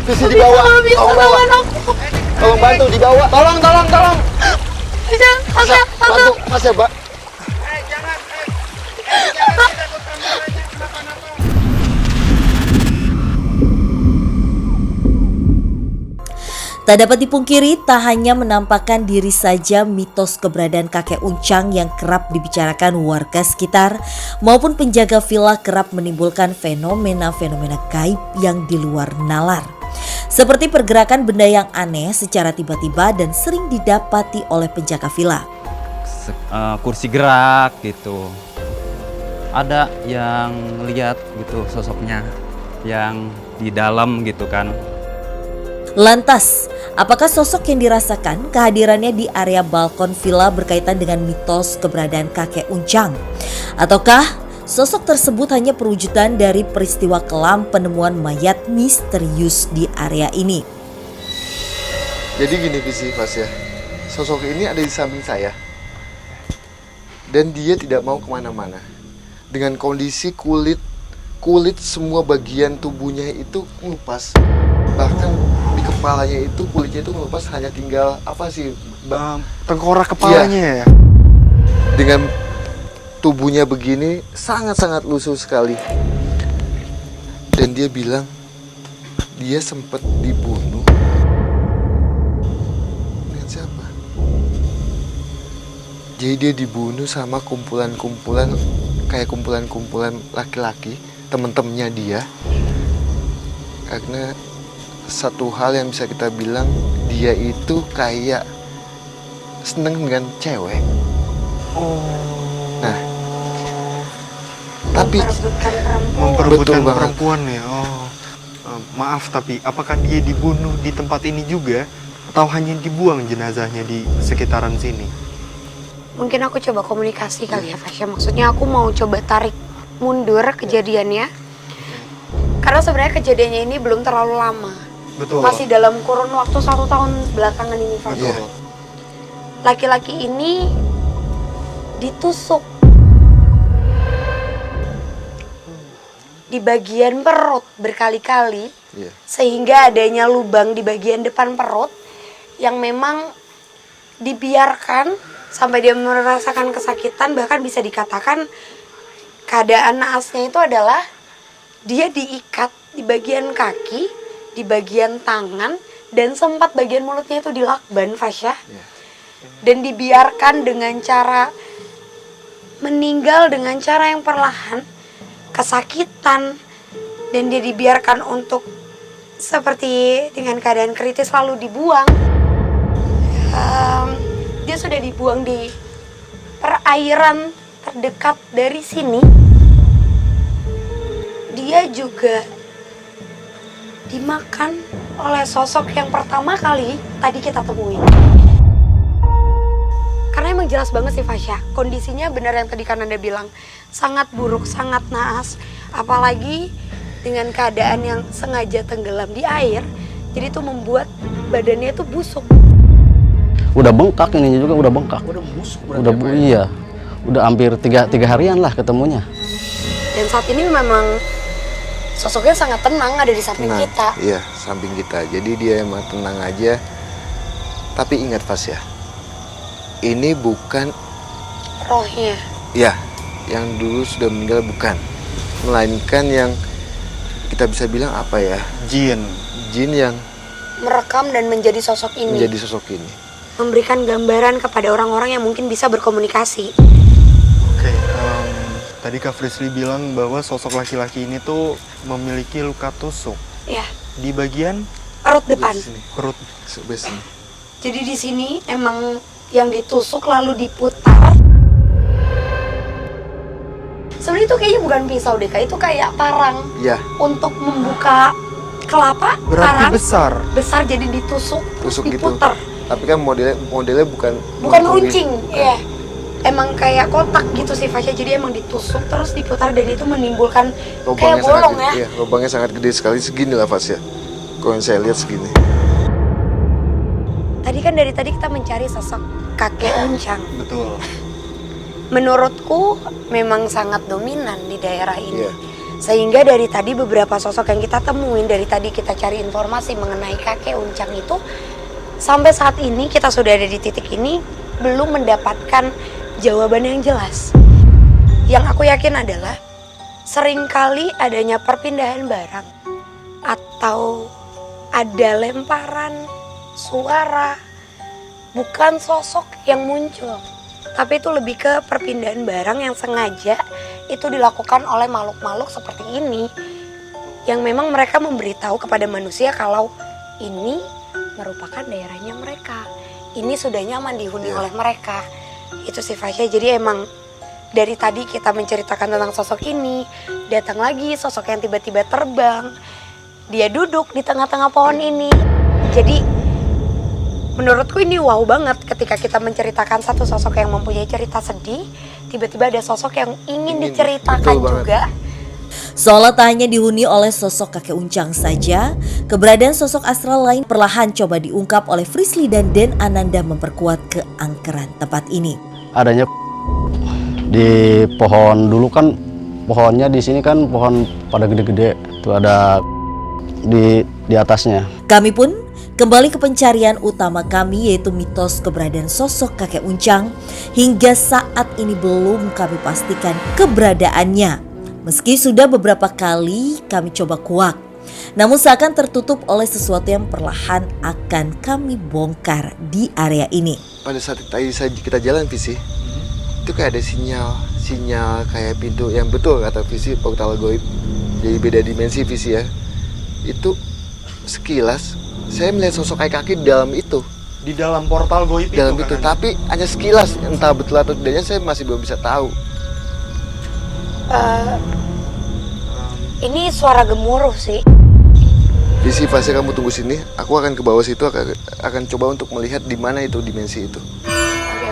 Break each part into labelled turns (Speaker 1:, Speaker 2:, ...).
Speaker 1: Visi dibawa. Tolong bawa. Tolong bantu dibawa. Tolong. Bantu, Mas ya, Mbak.
Speaker 2: Tak dapat dipungkiri, tak hanya menampakkan diri saja mitos keberadaan kakek Uncang yang kerap dibicarakan warga sekitar maupun penjaga villa kerap menimbulkan fenomena-fenomena gaib yang di luar nalar. Seperti pergerakan benda yang aneh secara tiba-tiba dan sering didapati oleh penjaga villa.
Speaker 3: Kursi gerak gitu. Ada yang lihat gitu sosoknya yang di dalam gitu kan.
Speaker 2: Lantas, apakah sosok yang dirasakan kehadirannya di area balkon villa berkaitan dengan mitos keberadaan kakek Uncang? Ataukah sosok tersebut hanya perwujudan dari peristiwa kelam penemuan mayat misterius di area ini?
Speaker 1: Jadi gini Visi, Mas ya. Sosok ini ada di samping saya. Dan dia tidak mau kemana-mana. Dengan kondisi kulit semua bagian tubuhnya itu ngelupas. Bahkan di kepalanya itu kulitnya itu ngelupas, hanya tinggal apa sih?
Speaker 4: Tengkorak kepalanya ya?
Speaker 1: Dengan tubuhnya begini sangat-sangat lusuh sekali. Dan dia bilang dia sempat dibunuh. Dengan siapa? Jadi dia dibunuh sama kumpulan-kumpulan, kayak kumpulan-kumpulan laki-laki, temen-temennya dia. Karena satu hal yang bisa kita bilang, dia itu kayak seneng dengan cewek. Nah, tapi
Speaker 4: memperebutkan
Speaker 1: betul banget.
Speaker 4: perempuan ya. Maaf, tapi apakah dia dibunuh di tempat ini juga atau hanya dibuang jenazahnya di sekitaran sini?
Speaker 5: Mungkin aku coba komunikasi kali ya Fasya. Maksudnya aku mau coba tarik mundur kejadiannya. Karena sebenarnya kejadiannya ini belum terlalu lama.
Speaker 4: Betul.
Speaker 5: Masih dalam kurun waktu 1 tahun belakangan ini Fasya.
Speaker 1: Iya.
Speaker 5: Laki-laki ini ditusuk di bagian perut berkali-kali,
Speaker 1: Iya.
Speaker 5: sehingga adanya lubang di bagian depan perut yang memang dibiarkan sampai dia merasakan kesakitan. Bahkan bisa dikatakan keadaan naasnya itu adalah dia diikat di bagian kaki, di bagian tangan, dan sempat bagian mulutnya itu dilakban, Fasya.
Speaker 1: Iya.
Speaker 5: Dan dibiarkan dengan cara meninggal dengan cara yang perlahan, kesakitan, dan dia dibiarkan untuk seperti dengan keadaan kritis lalu dibuang. Dia sudah dibuang di perairan terdekat dari sini. Dia juga dimakan oleh sosok yang pertama kali tadi kita temui. Karena emang jelas banget sih Fasya, kondisinya benar yang tadi kan Anda bilang, sangat buruk, sangat naas. Apalagi dengan keadaan yang sengaja tenggelam di air, jadi itu membuat badannya itu busuk.
Speaker 6: Udah bengkak, ininya juga udah bengkak.
Speaker 1: Udah busuk
Speaker 6: Iya, udah hampir tiga harian lah ketemunya.
Speaker 5: Dan saat ini memang sosoknya sangat tenang ada di samping
Speaker 1: Tenang.
Speaker 5: kita.
Speaker 1: Iya, samping kita. Jadi dia emang tenang aja. Tapi ingat Fasya, ini bukan
Speaker 5: Rohnya.
Speaker 1: ya yang dulu sudah meninggal, bukan, melainkan yang kita bisa bilang apa ya,
Speaker 4: Jin.
Speaker 1: jin yang
Speaker 5: Merekam dan menjadi sosok ini.
Speaker 1: menjadi sosok ini.
Speaker 5: Memberikan gambaran kepada orang-orang yang mungkin bisa berkomunikasi.
Speaker 4: Oke, tadi Kak Frisly bilang bahwa sosok laki-laki ini tuh memiliki luka tusuk
Speaker 5: Ya,
Speaker 4: di bagian
Speaker 5: perut depan.
Speaker 1: Di sini,
Speaker 4: perut.
Speaker 1: sebelah sini.
Speaker 5: Jadi di sini emang yang ditusuk lalu diputar. Sebenarnya itu kayaknya bukan pisau deh, Kak. Itu kayak parang
Speaker 1: Ya,
Speaker 5: untuk membuka kelapa.
Speaker 4: Berarti
Speaker 5: Parang
Speaker 4: besar.
Speaker 5: besar jadi ditusuk, terus
Speaker 1: tusuk gitu.
Speaker 5: diputar.
Speaker 1: Tapi kan modelnya bukan
Speaker 5: Bukan runcing, ya. Emang kayak kotak gitu sih Fasya. Jadi emang ditusuk terus diputar dan itu menimbulkan kayak bolong ya.
Speaker 1: Iya, lubangnya sangat gede sekali, segini lah Fasya. Kalau yang saya lihat segini.
Speaker 5: Tadi kan dari tadi kita mencari sosok kakek Uncang.
Speaker 4: Betul.
Speaker 5: Menurutku memang sangat dominan di daerah ini.
Speaker 1: Iya.
Speaker 5: Sehingga dari tadi beberapa sosok yang kita temuin, dari tadi kita cari informasi mengenai kakek Uncang itu, sampai saat ini kita sudah ada di titik ini belum mendapatkan jawaban yang jelas. Yang aku yakin adalah seringkali adanya perpindahan barang atau ada lemparan suara, bukan sosok yang muncul, tapi itu lebih ke perpindahan barang yang sengaja itu dilakukan oleh makhluk-makhluk seperti ini, yang memang mereka memberitahu kepada manusia kalau ini merupakan daerahnya mereka, ini sudah nyaman dihuni oleh mereka. Itu sih Fasya. Jadi emang dari tadi kita menceritakan tentang sosok ini, datang lagi sosok yang tiba-tiba terbang, dia duduk di tengah-tengah pohon ini. Jadi menurutku ini wow banget ketika kita menceritakan satu sosok yang mempunyai cerita sedih, tiba-tiba ada sosok yang ingin diceritakan juga.
Speaker 2: Seolah tak hanya dihuni oleh sosok kakek Uncang saja, keberadaan sosok astral lain perlahan coba diungkap oleh Frisly dan Den Ananda memperkuat keangkeran tempat ini.
Speaker 6: Adanya di pohon dulu kan, pohonnya di sini kan pohon pada gede-gede, tuh ada di atasnya.
Speaker 2: Kami pun kembali ke pencarian utama kami, yaitu mitos keberadaan sosok kakek Uncang. Hingga saat ini belum kami pastikan keberadaannya. Meski sudah beberapa kali kami coba kuak, namun seakan tertutup oleh sesuatu yang perlahan akan kami bongkar di area ini.
Speaker 1: Pada saat tadi kita jalan Visi, itu kayak ada sinyal kayak pintu yang betul kata Visi, portal goib. Jadi beda dimensi Visi ya. Itu sekilas saya melihat sosok kaki di dalam itu.
Speaker 4: Di dalam portal goib itu
Speaker 1: Dalam
Speaker 4: kan
Speaker 1: itu,
Speaker 4: Anda?
Speaker 1: tapi hanya sekilas, entah betul atau tidaknya saya masih belum bisa tahu.
Speaker 5: Ini suara gemuruh sih.
Speaker 1: Visi, Vasi kamu tunggu sini, aku akan ke bawah situ, akan coba untuk melihat di mana itu dimensi itu.
Speaker 5: Oke.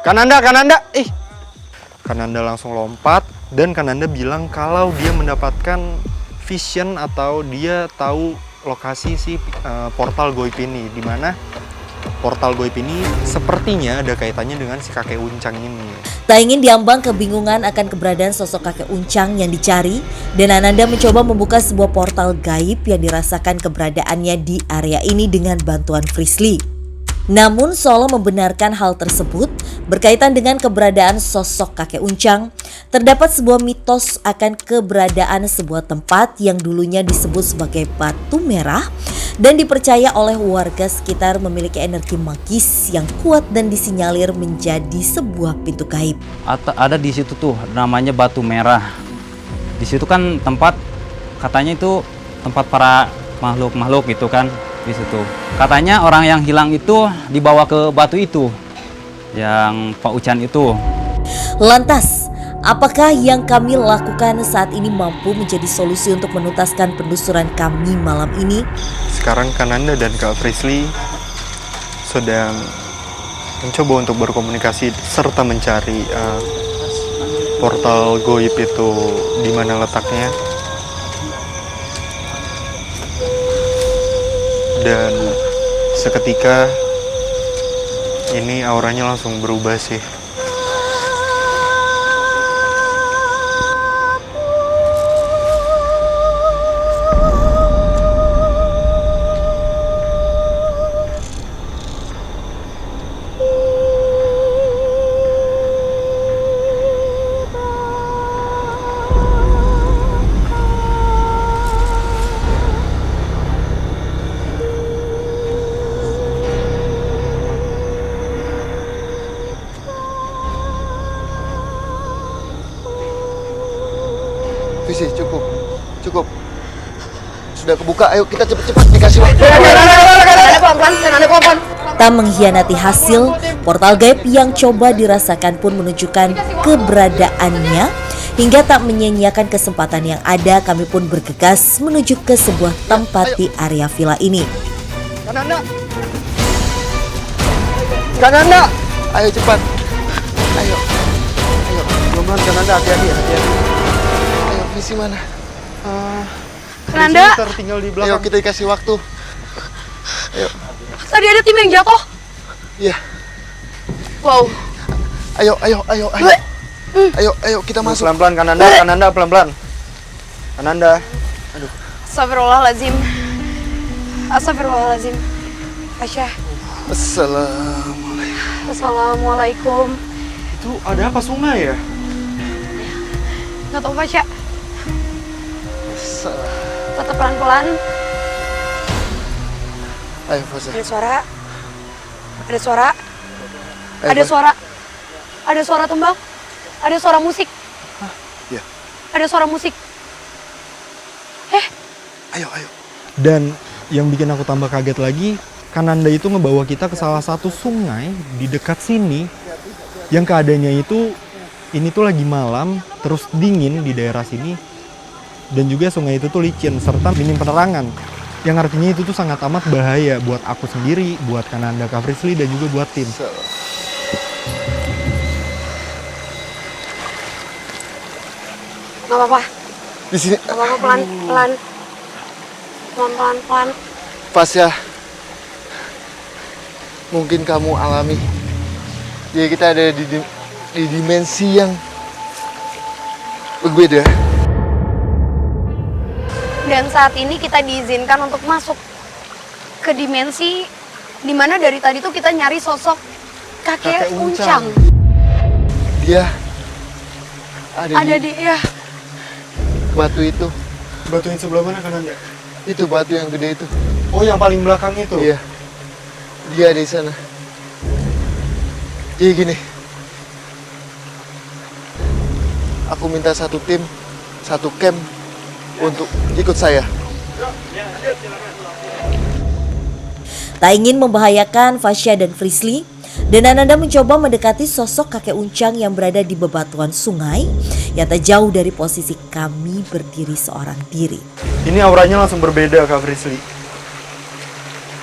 Speaker 4: Kananda. Kananda langsung lompat dan Kananda bilang kalau dia mendapatkan vision atau dia tahu lokasi si portal goib ini, di mana portal goib ini sepertinya ada kaitannya dengan si kakek Uncang ini.
Speaker 2: Tak ingin diambang kebingungan akan keberadaan sosok kakek Uncang yang dicari, Den Ananda mencoba membuka sebuah portal gaib yang dirasakan keberadaannya di area ini dengan bantuan Frisly. Namun seolah membenarkan hal tersebut berkaitan dengan keberadaan sosok kakek Uncang, terdapat sebuah mitos akan keberadaan sebuah tempat yang dulunya disebut sebagai Batu Merah dan dipercaya oleh warga sekitar memiliki energi magis yang kuat dan disinyalir menjadi sebuah pintu gaib.
Speaker 3: Ada di situ tuh namanya Batu Merah. Di situ kan tempat, katanya itu tempat para makhluk-makhluk gitu kan di situ. Katanya orang yang hilang itu dibawa ke batu itu, yang Pak Ucan itu.
Speaker 2: Lantas, apakah yang kami lakukan saat ini mampu menjadi solusi untuk menuntaskan penelusuran kami malam ini?
Speaker 4: Sekarang Kananda dan Kak Frisly sedang mencoba untuk berkomunikasi serta mencari portal goib itu di mana letaknya. Dan seketika ini auranya langsung berubah sih.
Speaker 1: Visi, cukup. Sudah kebuka, ayo kita cepet-cepet dikasih waktu.
Speaker 5: Kananda pelan-pelan.
Speaker 2: Tak mengkhianati hasil, portal gaib yang coba dirasakan pun menunjukkan keberadaannya. Hingga tak menyia-nyiakan kesempatan yang ada, kami pun bergegas menuju ke sebuah tempat di area villa ini.
Speaker 1: Kananda, ayo cepat. Ayo, pelan-pelan Kananda, hati-hati. Ayo, Visi mana?
Speaker 5: Kananda,
Speaker 4: Tertinggal di
Speaker 1: Ayo
Speaker 4: belakang.
Speaker 1: kita dikasih waktu. Ayo,
Speaker 5: tadi ada tim yang jatuh.
Speaker 1: iya.
Speaker 5: Wow.
Speaker 1: Ayo kita masuk.
Speaker 4: Pelan-pelan Kananda, pelan-pelan. Ananda.
Speaker 5: Astagfirullahaladzim. Astagfirullahaladzim. Fasya.
Speaker 1: Assalamualaikum.
Speaker 5: Assalamualaikum.
Speaker 4: Itu ada apa sungai ya?
Speaker 5: Nggak tahu Fasya.
Speaker 1: Assalam.
Speaker 5: Tetap pelan-pelan.
Speaker 1: Ayo Fasya.
Speaker 5: Ada suara. Ada suara.
Speaker 1: Ayo,
Speaker 5: Ada
Speaker 1: Fasya.
Speaker 5: suara. Ada suara tembak. Ada suara musik.
Speaker 1: Iya.
Speaker 5: Ada suara musik.
Speaker 1: Ayo, ayo.
Speaker 4: Dan yang bikin aku tambah kaget lagi, Kananda itu ngebawa kita ke salah satu sungai di dekat sini yang keadaannya itu ini tuh lagi malam, terus dingin di daerah sini, dan juga sungai itu tuh licin serta minim penerangan, yang artinya itu tuh sangat amat bahaya buat aku sendiri, buat Kananda, Kak Frisly, dan juga buat tim.
Speaker 1: Salam.
Speaker 5: Nggak apa-apa.
Speaker 1: Di sini
Speaker 5: Nggak apa-apa, pelan-pelan. Pelan-pelan.
Speaker 1: Fasya, mungkin kamu alami. Jadi kita ada di dimensi yang berbeda.
Speaker 5: Dan saat ini kita diizinkan untuk masuk ke dimensi dimana dari tadi tuh kita nyari sosok kakek
Speaker 1: Kakek
Speaker 5: Uncang.
Speaker 1: Dia ada di
Speaker 5: Ya,
Speaker 1: batu itu.
Speaker 4: Batu yang sebelah mana, Kananda?
Speaker 1: Itu batu yang gede itu.
Speaker 4: Oh, yang paling belakang itu?
Speaker 1: Iya. Dia ada di sana. Jadi gini. Aku minta satu tim, satu camp untuk ikut saya.
Speaker 2: Tak ingin membahayakan Fasya dan Frisly, dan Ananda mencoba mendekati sosok kakek Uncang yang berada di bebatuan sungai yang tak jauh dari posisi kami berdiri seorang diri.
Speaker 4: Ini auranya langsung berbeda, Kak Frisly.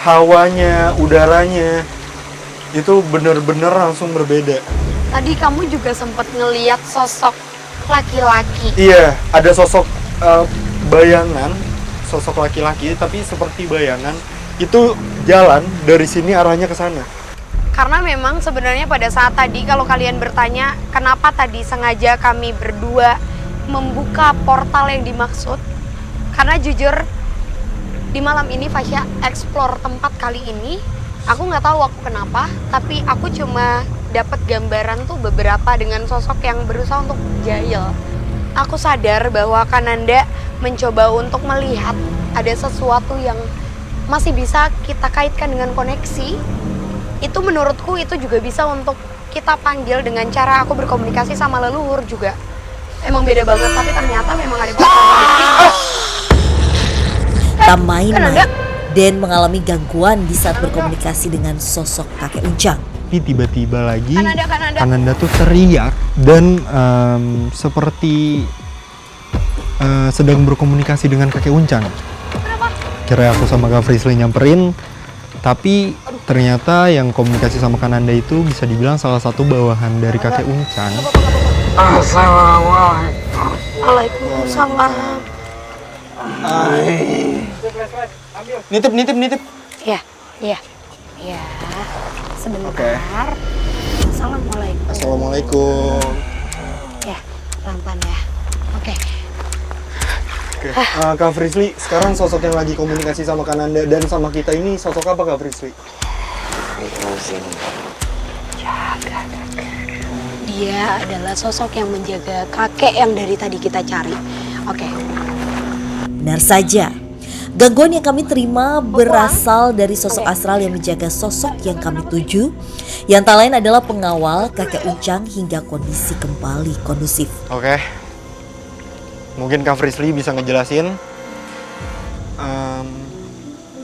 Speaker 4: Hawanya, udaranya, itu bener-bener langsung berbeda.
Speaker 5: tadi kamu juga sempat ngeliat sosok laki-laki.
Speaker 4: Iya, ada sosok bayangan, sosok laki-laki, tapi seperti bayangan. Itu jalan dari sini arahnya ke sana.
Speaker 5: Karena memang sebenarnya pada saat tadi kalau kalian bertanya kenapa tadi sengaja kami berdua membuka portal yang dimaksud, karena jujur di malam ini Fasya explore tempat kali ini, aku nggak tahu aku kenapa, tapi aku cuma dapat gambaran tuh beberapa dengan sosok yang berusaha untuk jahil. Aku sadar bahwa Kananda mencoba untuk melihat ada sesuatu yang masih bisa kita kaitkan dengan koneksi. Itu menurutku itu juga bisa untuk kita panggil dengan cara aku berkomunikasi sama leluhur juga. Emang beda banget, tapi ternyata memang ada
Speaker 2: Tak main-main, Den mengalami gangguan di saat berkomunikasi dengan sosok kakek Uncang.
Speaker 4: Tapi tiba-tiba lagi
Speaker 5: Kananda.
Speaker 4: Kananda tuh teriak dan seperti sedang berkomunikasi dengan kakek Uncang. Kira aku sama Kak Frisly nyamperin, tapi ternyata yang komunikasi sama Kananda itu bisa dibilang salah satu bawahan dari kakek Uncang.
Speaker 1: Assalamualaikum.
Speaker 5: Waalaikumsalam.
Speaker 4: Nitip.
Speaker 5: Ya. Sebentar.
Speaker 4: Oke.
Speaker 5: Assalamualaikum.
Speaker 4: Assalamualaikum.
Speaker 5: Ya, pelan-pelan ya. Oke.
Speaker 4: Oke. Kak Frisly, sekarang sosok yang lagi komunikasi sama Kananda dan sama kita ini sosok apa, Kak Frisly?
Speaker 5: Dia adalah sosok yang menjaga kakek yang dari tadi kita cari. Oke.
Speaker 2: Benar saja, gangguan yang kami terima berasal dari sosok astral yang menjaga sosok yang kami tuju, yang tak lain adalah pengawal kakek Uncang hingga kondisi kembali kondusif.
Speaker 4: Oke. Mungkin Kak Frisly bisa ngejelasin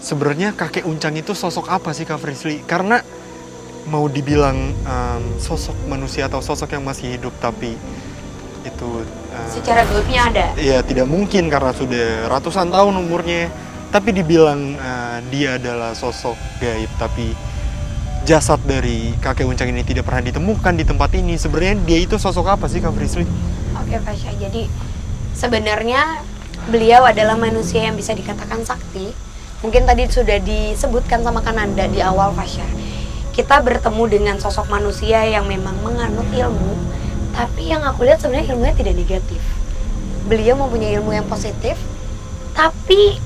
Speaker 4: sebenarnya kakek Uncang itu sosok apa sih, Kak Frisly? Karena mau dibilang sosok manusia atau sosok yang masih hidup tapi itu
Speaker 5: Secara gaibnya ada.
Speaker 4: ya tidak mungkin karena sudah ratusan tahun umurnya. Tapi dibilang dia adalah sosok gaib, tapi jasad dari kakek Uncang ini tidak pernah ditemukan di tempat ini. Sebenarnya dia itu sosok apa sih, Kak Frisly?
Speaker 5: Oke, Fasya. Jadi sebenarnya beliau adalah manusia yang bisa dikatakan sakti. Mungkin tadi sudah disebutkan sama Kananda di awal, Fasya. Kita bertemu dengan sosok manusia yang memang menganut ilmu, tapi yang aku lihat sebenarnya ilmunya tidak negatif. beliau mempunyai ilmu yang positif, tapi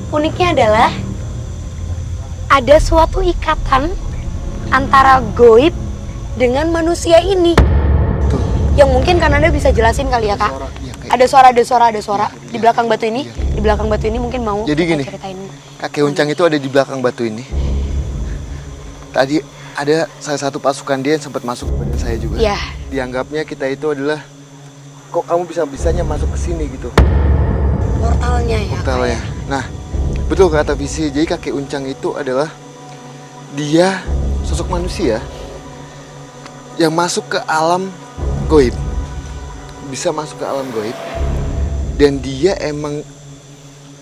Speaker 5: uniknya adalah ada suatu ikatan antara goib dengan manusia ini.
Speaker 1: Tuh.
Speaker 5: Yang mungkin Kananda bisa jelasin kali ya, Kak.
Speaker 1: Iya, kayak-
Speaker 5: Ada suara di belakang batu ini. Di belakang batu ini mungkin mau
Speaker 1: Jadi gini,
Speaker 5: ceritain.
Speaker 1: kakek Uncang itu ada di belakang batu ini. Tadi ada salah satu pasukan dia yang sempat masuk ke badan saya juga.
Speaker 5: Iya.
Speaker 1: Dianggapnya kita itu adalah, kok kamu bisa-bisanya masuk ke sini gitu.
Speaker 5: Portalnya ya.
Speaker 1: Portalnya. Nah, betul kata Visi. Jadi kakek Uncang itu adalah dia sosok manusia yang masuk ke alam goib. Bisa masuk ke alam goib. Dan dia emang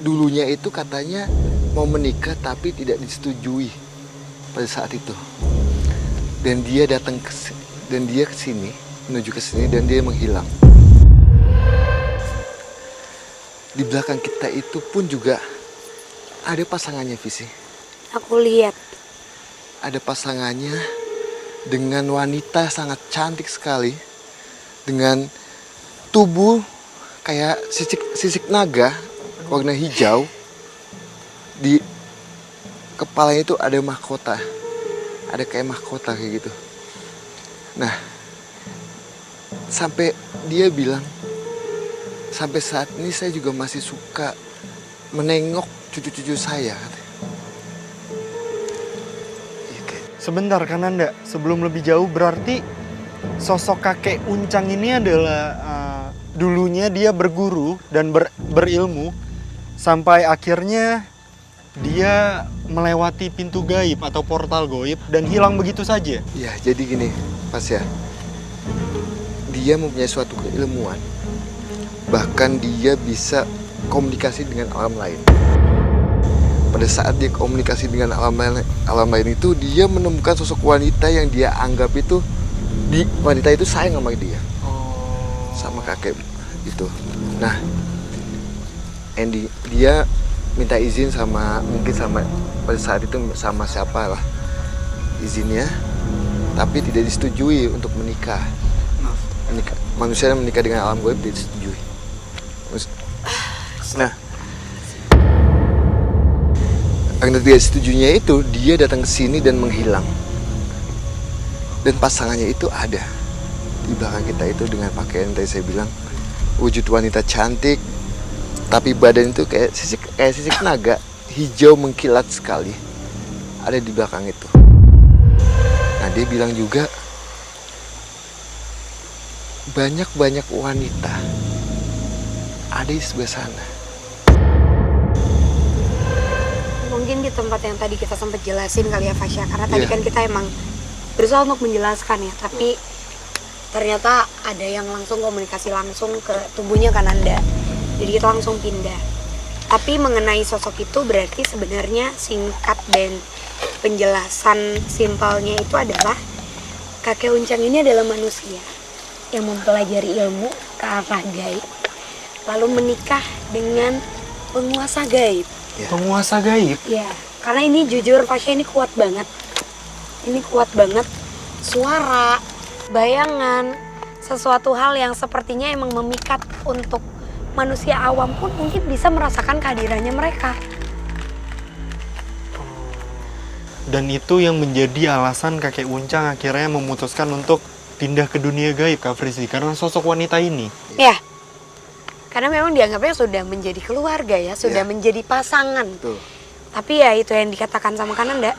Speaker 1: dulunya itu katanya mau menikah tapi tidak disetujui pada saat itu. Dan dia datang ke sini, menuju ke sini dan dia menghilang. Di belakang kita itu pun juga ada pasangannya, Visi.
Speaker 5: Aku lihat.
Speaker 1: Ada pasangannya dengan wanita sangat cantik sekali, dengan tubuh kayak sisik naga warna hijau. Di kepalanya itu ada mahkota, ada kayak mahkota kayak gitu. Nah, sampai dia bilang, sampai saat ini saya juga masih suka menengok cucu-cucu saya. Iya, kayak
Speaker 4: Sebentar Kananda, sebelum lebih jauh berarti sosok kakek Uncang ini adalah dulunya dia berguru dan berilmu sampai akhirnya dia melewati pintu gaib atau portal gaib dan hilang begitu saja.
Speaker 1: Ya, jadi gini, Pas ya. Dia mempunyai suatu keilmuan. Bahkan dia bisa komunikasi dengan alam lain. Pada saat dia komunikasi dengan alam lain itu, dia menemukan sosok wanita yang dia anggap itu, wanita itu sayang sama dia. Sama kakek itu. Nah, Andy, dia minta izin pada saat itu sama siapa lah izinnya, tapi tidak disetujui untuk menikah. Manusia yang menikah dengan alam gaib tidak disetujui. Nah, karena tidak setujunya itu, dia datang ke sini dan menghilang. Dan pasangannya itu ada di belakang kita itu dengan pakaian tadi saya bilang, wujud wanita cantik, tapi badan itu kayak sisik naga, hijau mengkilat sekali, ada di belakang itu. Nah, dia bilang juga banyak wanita ada di sebelah sana.
Speaker 5: Mungkin di tempat yang tadi kita sempat jelasin kali ya, Fasya, karena tadi
Speaker 1: Iya.
Speaker 5: kan kita emang berusaha untuk menjelaskan ya, tapi ternyata ada yang langsung komunikasi langsung ke tubuhnya Kananda, jadi kita langsung pindah. Tapi mengenai sosok itu berarti sebenarnya singkat dan penjelasan simpelnya itu adalah kakek Uncang ini adalah manusia yang mempelajari ilmu ke arah gaib, lalu menikah dengan penguasa gaib.
Speaker 4: Penguasa gaib.
Speaker 5: Ya, karena ini jujur Fasya, ini kuat banget. Ini kuat banget. Suara, bayangan, sesuatu hal yang sepertinya emang memikat untuk manusia awam pun mungkin bisa merasakan kehadirannya mereka.
Speaker 4: Dan itu yang menjadi alasan kakek Uncang akhirnya memutuskan untuk pindah ke dunia gaib, Kak Frizzy, karena sosok wanita ini.
Speaker 5: Ya, karena memang dianggapnya sudah menjadi keluarga ya, sudah
Speaker 1: Ya.
Speaker 5: menjadi pasangan.
Speaker 1: Tuh.
Speaker 5: Tapi ya itu yang dikatakan sama Kananda,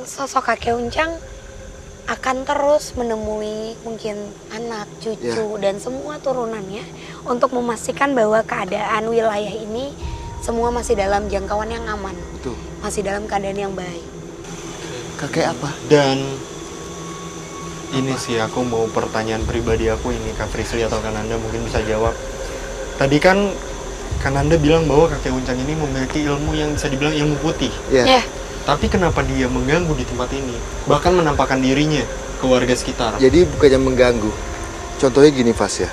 Speaker 5: sosok kakek Uncang akan terus menemui mungkin anak, cucu, dan semua turunannya untuk memastikan bahwa keadaan wilayah ini semua masih dalam jangkauan yang aman,
Speaker 1: Tuh.
Speaker 5: masih dalam keadaan yang baik.
Speaker 1: Kakek apa?
Speaker 4: Dan ini sih aku mau pertanyaan pribadi aku ini, Kak Frizzy atau Kananda mungkin bisa jawab. Tadi kan Kananda bilang bahwa kakek Uncang ini memiliki ilmu yang bisa dibilang ilmu putih.
Speaker 1: Ya.
Speaker 5: Ya,
Speaker 4: Tapi kenapa dia mengganggu di tempat ini? Bahkan menampakkan dirinya ke warga sekitar.
Speaker 1: Jadi bukannya mengganggu. Contohnya gini, Fas ya.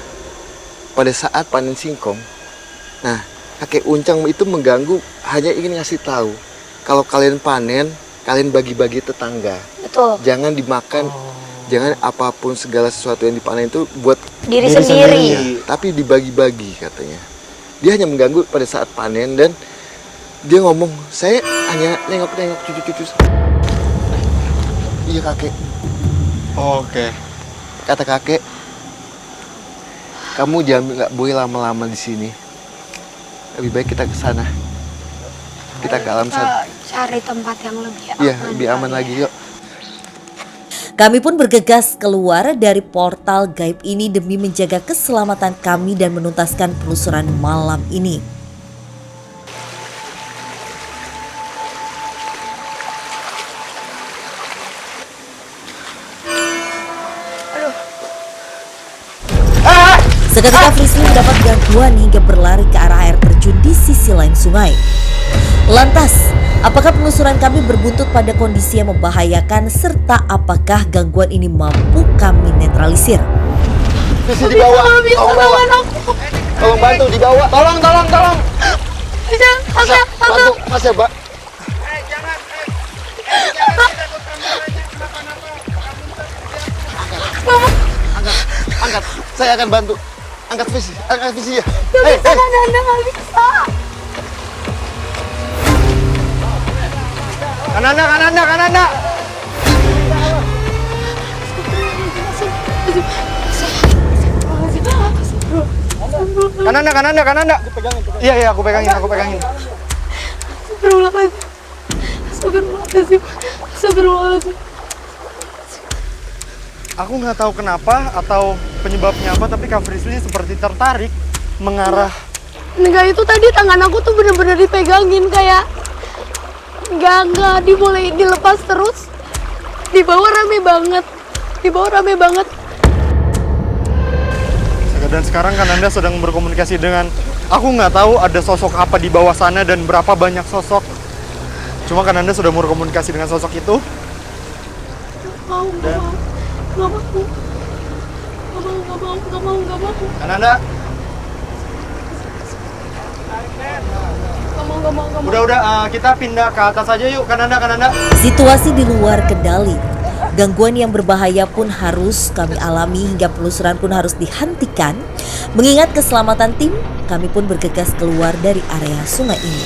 Speaker 1: Pada saat panen singkong, nah, kakek Uncang itu mengganggu hanya ingin ngasih tahu kalau kalian panen, kalian bagi-bagi tetangga.
Speaker 5: betul.
Speaker 1: Jangan dimakan Jangan apapun segala sesuatu yang dipanen itu buat
Speaker 5: Diri sendiri.
Speaker 1: tapi dibagi-bagi katanya. Dia hanya mengganggu pada saat panen dan dia ngomong, saya hanya nengok-nengok cucu-cucu. Iya kakek,
Speaker 4: Oke.
Speaker 1: kata kakek, kamu jangan nggak boleh lama-lama di sini. Lebih baik kita ke sana. Kita ke alam sana.
Speaker 5: Kita cari tempat yang lebih aman.
Speaker 1: Iya, lebih aman lagi yuk.
Speaker 2: Kami pun bergegas keluar dari portal gaib ini demi menjaga keselamatan kami dan menuntaskan penelusuran malam ini. Seketika Frisly mendapat gangguan hingga berlari ke arah air terjun di sisi lain sungai. Lantas, apakah penelusuran kami berbuntut pada kondisi yang membahayakan serta apakah gangguan ini mampu kami netralisir?
Speaker 1: Bisa dibawa, tolong bantu dibawa. Tolong. Mas, bantu, Mas ya, Mbak. Angkat, saya akan bantu. Angkat visi ya. Hei,
Speaker 5: Anda nggak bisa.
Speaker 4: Kananda. Kananda. Iya, aku pegangin.
Speaker 5: Astagfirullahaladzim.
Speaker 4: Aku nggak tahu kenapa atau penyebabnya apa, tapi Kak Frisly seperti tertarik mengarah.
Speaker 5: Enggak, itu tadi tangan aku tuh bener-bener dipegangin kayak nggak dibolehin dilepas terus. Di bawah rame banget.
Speaker 4: Dan sekarang Kananda sedang berkomunikasi dengan, aku nggak tahu ada sosok apa di bawah sana dan berapa banyak sosok. Cuma Kananda sudah berkomunikasi dengan sosok itu.
Speaker 5: Nggak mau.
Speaker 4: Kananda,
Speaker 5: Nggak mau.
Speaker 4: udah kita pindah ke atas aja yuk, Kananda.
Speaker 2: Situasi di luar kendali. Gangguan yang berbahaya pun harus kami alami hingga penelusuran pun harus dihentikan. Mengingat keselamatan tim, kami pun bergegas keluar dari area sungai ini.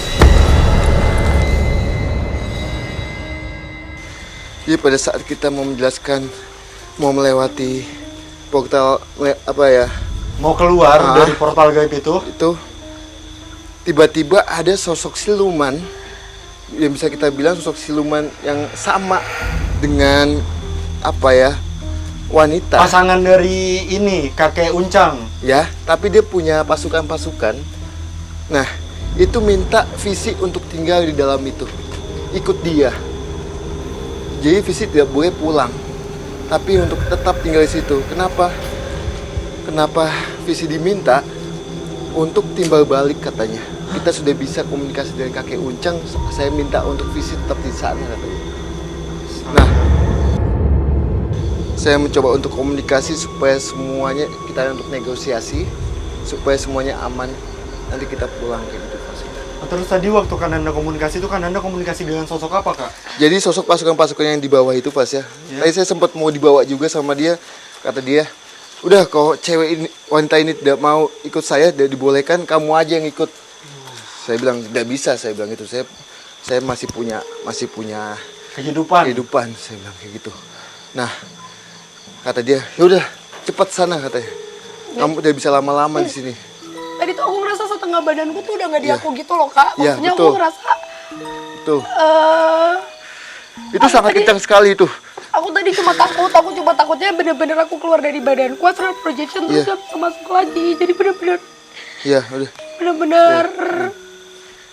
Speaker 1: Jadi pada saat kita mau menjelaskan, mau melewati portal
Speaker 4: Mau keluar dari portal gaib itu?
Speaker 1: Tiba-tiba ada sosok siluman yang bisa kita bilang sosok siluman yang sama dengan wanita.
Speaker 4: Pasangan dari ini, kakek Uncang.
Speaker 1: Ya, tapi dia punya pasukan-pasukan. Nah, itu minta visi untuk tinggal di dalam itu. Ikut dia. Jadi visi tidak boleh pulang. Tapi untuk tetap tinggal di situ. Kenapa visi diminta? Untuk timbal balik katanya. Kita sudah bisa komunikasi dengan kakek Uncang. Saya minta untuk visi tetap di sana katanya. Nah, saya mencoba untuk komunikasi supaya semuanya kita untuk negosiasi supaya semuanya aman. Nanti kita pulang kayak gitu Pak.
Speaker 4: Terus tadi waktu Kananda komunikasi itu Kananda komunikasi dengan sosok apa, Kak?
Speaker 1: Jadi sosok pasukan-pasukan yang di bawah itu Pas ya. Tadi saya sempat mau dibawa juga sama dia. Kata dia, udah kalau cewek ini, wanita ini tidak mau ikut saya, tidak dibolehkan, kamu aja yang ikut. Saya bilang tidak bisa, saya bilang itu. Saya masih punya kehidupan, saya bilang kayak gitu. Nah, kata dia, yaudah cepat sana katanya. Kamu udah bisa lama-lama di sini.
Speaker 5: Tadi tuh aku ngerasa setengah badanku tuh udah nggak di aku gitu loh Kak.
Speaker 1: Iya,
Speaker 5: Maksudnya
Speaker 1: betul.
Speaker 5: aku ngerasa
Speaker 1: Tuh. Itu sangat kencang sekali itu.
Speaker 5: aku tadi cuma takutnya bener-bener aku keluar dari badanku, astral projection terus gak bisa masuk lagi. Jadi bener-bener
Speaker 1: Iya, udah.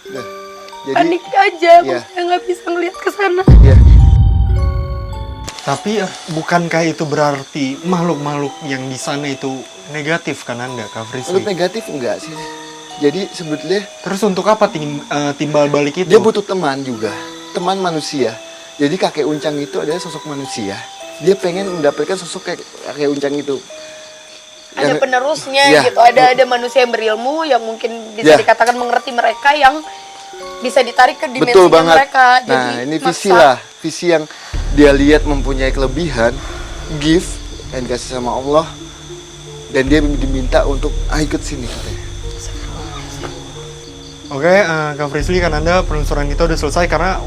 Speaker 1: Udah. Jadi,
Speaker 5: panik aja, aku
Speaker 1: iya.
Speaker 5: nggak bisa ngeliat ke sana.
Speaker 1: Iya.
Speaker 4: Tapi bukankah itu berarti makhluk-makhluk yang di sana itu negatif kan Anda, Kak Frisly?
Speaker 1: Menurut negatif enggak sih. Jadi sebetulnya
Speaker 4: Terus untuk apa timbal balik itu?
Speaker 1: dia butuh teman juga, teman manusia. Jadi kakek Uncang itu adalah sosok manusia. Dia pengen mendapatkan sosok kayak kakek Uncang itu.
Speaker 5: Ada
Speaker 1: Yang-
Speaker 5: penerusnya
Speaker 1: Iya.
Speaker 5: gitu, ada manusia yang berilmu yang mungkin bisa
Speaker 1: Iya.
Speaker 5: dikatakan mengerti mereka, yang bisa ditarik ke dimensi
Speaker 1: Betul banget.
Speaker 5: mereka.
Speaker 1: Nah,
Speaker 5: Jadi
Speaker 1: ini visi
Speaker 5: maksa.
Speaker 1: lah, visi yang dia lihat mempunyai kelebihan, gift yang dikasih sama Allah, dan dia diminta untuk ikut sini katanya.
Speaker 4: Oke, Kak Frisly, Kananda, penelusuran kita udah selesai karena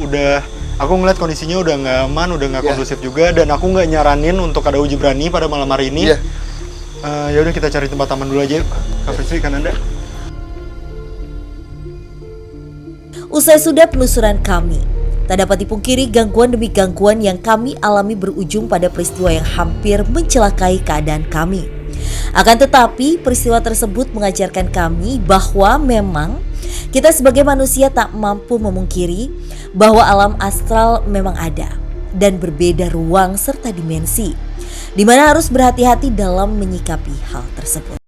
Speaker 4: aku ngeliat kondisinya udah nggak aman, udah nggak
Speaker 1: Iya.
Speaker 4: kondusif juga, dan aku nggak nyaranin untuk ada uji berani pada malam hari ini.
Speaker 1: Iya.
Speaker 4: Ya udah, kita cari tempat aman dulu aja yuk. Kak Frisly, Kananda.
Speaker 2: Usai sudah penelusuran kami, tak dapat dipungkiri gangguan demi gangguan yang kami alami berujung pada peristiwa yang hampir mencelakai keadaan kami. Akan tetapi, peristiwa tersebut mengajarkan kami bahwa memang kita sebagai manusia tak mampu memungkiri bahwa alam astral memang ada dan berbeda ruang serta dimensi, di mana harus berhati-hati dalam menyikapi hal tersebut.